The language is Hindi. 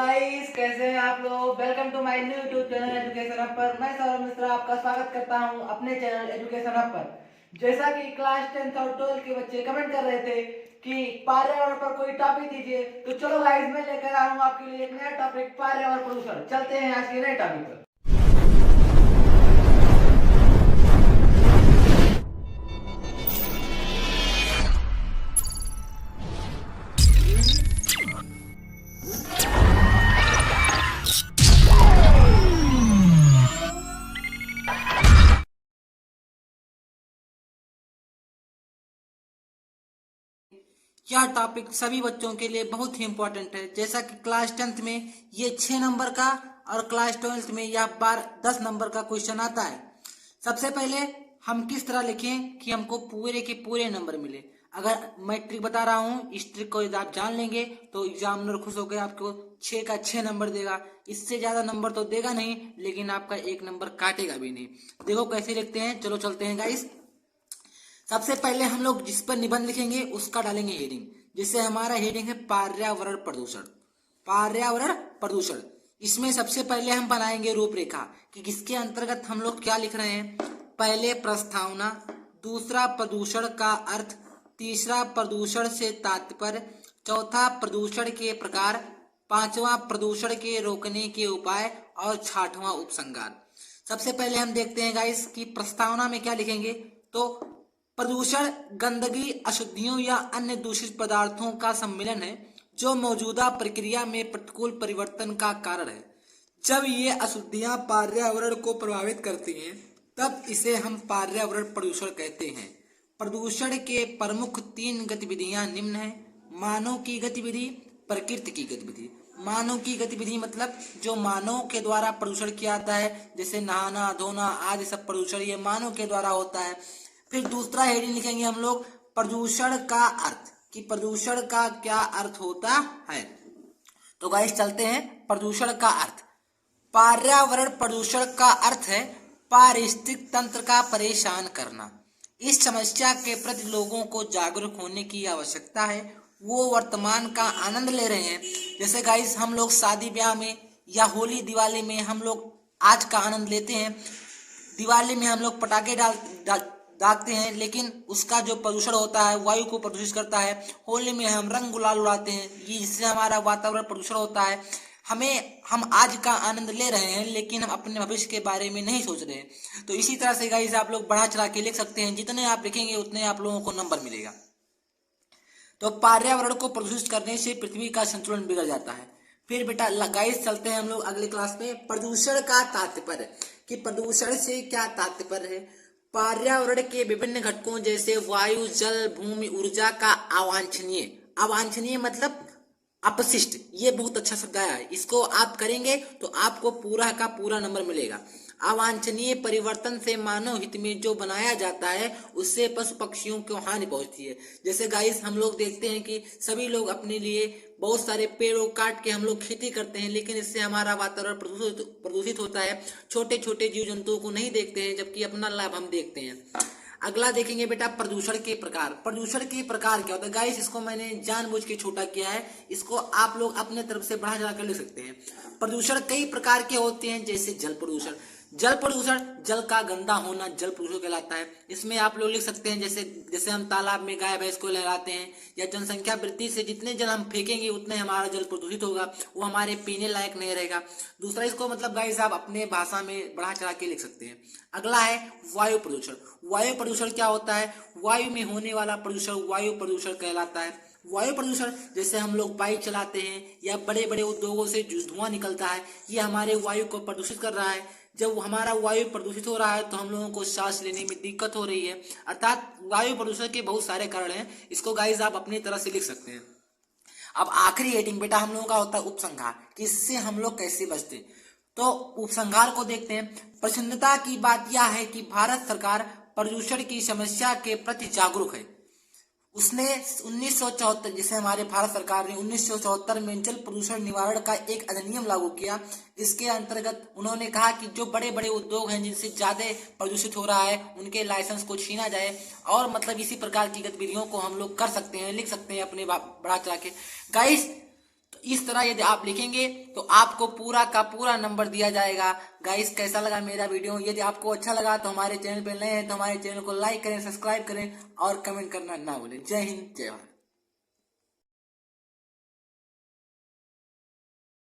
गाइस, कैसे हैं आप लोग। Welcome to my new YouTube channel education hub पर। मैं सौरभ मिश्रा आपका स्वागत करता हूं अपने चैनल एजुकेशन हब पर। जैसा कि क्लास 10th और 12th के बच्चे कमेंट कर रहे थे कि पर्यावरण पर कोई टॉपिक दीजिए, तो चलो गाइस, मैं लेकर आया हूं आपके लिए एक नया टॉपिक, पर्यावरण प्रदूषण। चलते हैं आज के नए टॉपिक पर। यह टॉपिक सभी बच्चों के लिए बहुत ही इम्पोर्टेंट है। जैसा कि क्लास 10th में ये 6 नंबर का और क्लास 12th में यह 10 नंबर का क्वेश्चन आता है। सबसे पहले हम किस तरह लिखें कि हमको पूरे के पूरे नंबर मिले। अगर मैं ट्रिक बता रहा हूँ, इस ट्रिक को यदि आप जान लेंगे तो एग्जामिनर खुश होकर आपको 6 का 6 नंबर देगा। इससे ज्यादा नंबर तो देगा नहीं, लेकिन आपका 1 नंबर काटेगा भी नहीं। देखो कैसे लिखते हैं, चलो चलते हैं गाइस। सबसे पहले हम लोग जिस पर निबंध लिखेंगे उसका डालेंगे हेडिंग। जिससे हमारा हेडिंग है पर्यावरण प्रदूषण। पर्यावरण प्रदूषण, इसमें सबसे पहले हम बनाएंगे रूपरेखा कि किसके अंतर्गत हम लोग क्या लिख रहे हैं। पहले प्रस्तावना, दूसरा प्रदूषण का अर्थ, तीसरा प्रदूषण से तात्पर्य, चौथा प्रदूषण के प्रकार, पांचवा प्रदूषण के रोकने के उपाय और छठवां उपसंहार। सबसे पहले हम देखते हैं गाइस कि प्रस्तावना में क्या लिखेंगे। तो प्रदूषण गंदगी, अशुद्धियों या अन्य दूषित पदार्थों का सम्मिलन है जो मौजूदा प्रक्रिया में प्रतिकूल परिवर्तन का कारण है। जब ये अशुद्धियां पर्यावरण को प्रभावित करती हैं तब इसे हम पर्यावरण प्रदूषण कहते हैं। प्रदूषण के प्रमुख 3 गतिविधियां निम्न हैं। मानव की गतिविधि, प्रकृति की गतिविधि। मानव की गतिविधि मतलब जो मानव के द्वारा प्रदूषण किया जाता है, जैसे नहाना धोना आदि सब प्रदूषण ये मानव के द्वारा होता है। फिर दूसरा हेडिंग लिखेंगे हम लोग प्रदूषण का अर्थ, कि प्रदूषण का क्या अर्थ होता है। तो गाइस चलते हैं प्रदूषण का अर्थ। पर्यावरण प्रदूषण का अर्थ है पारिस्थितिक तंत्र का परेशान करना। इस समस्या के प्रति लोगों को जागरूक होने की आवश्यकता है। वो वर्तमान का आनंद ले रहे हैं। जैसे गाइस हम लोग शादी ब्याह में या होली दिवाली में हम लोग आज का आनंद लेते हैं। दिवाली में हम लोग पटाखे दागते हैं, लेकिन उसका जो प्रदूषण होता है वायु को प्रदूषित करता है। होली में हम रंग गुलाल उड़ाते हैं, ये जिससे हमारा वातावरण प्रदूषण होता है। हम आज का आनंद ले रहे हैं, लेकिन हम अपने भविष्य के बारे में नहीं सोच रहे हैं। तो इसी तरह से गाइस आप लोग बढ़ा चढ़ा के लिख सकते हैं। जितने आप लिखेंगे उतने आप लोगों को नंबर मिलेगा। तो पर्यावरण को प्रदूषित करने से पृथ्वी का संतुलन बिगड़ जाता है। फिर बेटा गाइस चलते हैं हम लोग अगले क्लास में प्रदूषण का तात्पर्य, कि प्रदूषण से क्या तात्पर्य है। पर्यावरण के विभिन्न घटकों जैसे वायु, जल, भूमि, ऊर्जा का अवांछनीय, अवांछनीय मतलब अपशिष्ट, ये बहुत अच्छा शब्द आया है। इसको आप करेंगे तो आपको पूरा का पूरा नंबर मिलेगा। अवांछनीय परिवर्तन से मानव हित में जो बनाया जाता है उससे पशु पक्षियों को हानि पहुंचती है। जैसे गाइस हम लोग देखते हैं कि सभी लोग अपने लिए बहुत सारे पेड़ों काट के हम लोग खेती करते हैं, लेकिन इससे हमारा वातावरण प्रदूषित होता है। छोटे छोटे जीव जंतुओं को नहीं देखते हैं, जबकि अपना लाभ हम देखते हैं। अगला देखेंगे बेटा प्रदूषण के प्रकार। प्रदूषण के प्रकार क्या होता है गाइस, इसको मैंने जानबूझ के छोटा किया है, इसको आप लोग अपने तरफ से बढ़ा चढ़ा कर लिख सकते हैं। प्रदूषण कई प्रकार के होते हैं, जैसे जल प्रदूषण। जल प्रदूषण, जल का गंदा होना जल प्रदूषण कहलाता है। इसमें आप लोग लिख सकते हैं जैसे हम तालाब में गाय भैंस को लगाते हैं, या जनसंख्या वृद्धि से जितने जल हम फेंकेंगे उतने हमारा जल प्रदूषित होगा, वो हमारे पीने लायक नहीं रहेगा। दूसरा इसको मतलब गाइस आप अपने भाषा में बढ़ा चढ़ा के लिख सकते हैं। अगला है वायु प्रदूषण। वायु प्रदूषण क्या होता है, वायु में होने वाला प्रदूषण वायु प्रदूषण कहलाता है। वायु प्रदूषण जैसे हम लोग बाइक चलाते हैं या बड़े बड़े उद्योगों से जो धुआं निकलता है, ये हमारे वायु को प्रदूषित कर रहा है। जब हमारा वायु प्रदूषित हो रहा है तो हम लोगों को सांस लेने में दिक्कत हो रही है। अर्थात वायु प्रदूषण के बहुत सारे कारण हैं, इसको गाइस आप अपनी तरह से लिख सकते हैं। अब आखिरी हेडिंग बेटा हम लोगों का होता है उपसंहार, कि इससे हम लोग कैसे बचते। तो उपसंहार को देखते हैं। प्रसन्नता की बात यह है कि भारत सरकार प्रदूषण की समस्या के प्रति जागरूक है। उसने 1974, जैसे हमारे भारत सरकार ने 1974 में जल प्रदूषण निवारण का एक अधिनियम लागू किया। इसके अंतर्गत उन्होंने कहा कि जो बड़े बड़े उद्योग हैं जिनसे ज्यादा प्रदूषित हो रहा है उनके लाइसेंस को छीना जाए, और मतलब इसी प्रकार की गतिविधियों को हम लोग कर सकते हैं, लिख सकते हैं अपने बढ़ा चढ़ा के। गाइस इस तरह यदि आप लिखेंगे तो आपको पूरा का पूरा नंबर दिया जाएगा। गाइस, कैसा लगा मेरा वीडियो? यदि आपको अच्छा लगा तो हमारे चैनल पे नए हैं तो हमारे चैनल को लाइक करें, सब्सक्राइब करें और कमेंट करना ना भूलें। जय हिंद, जय भारत।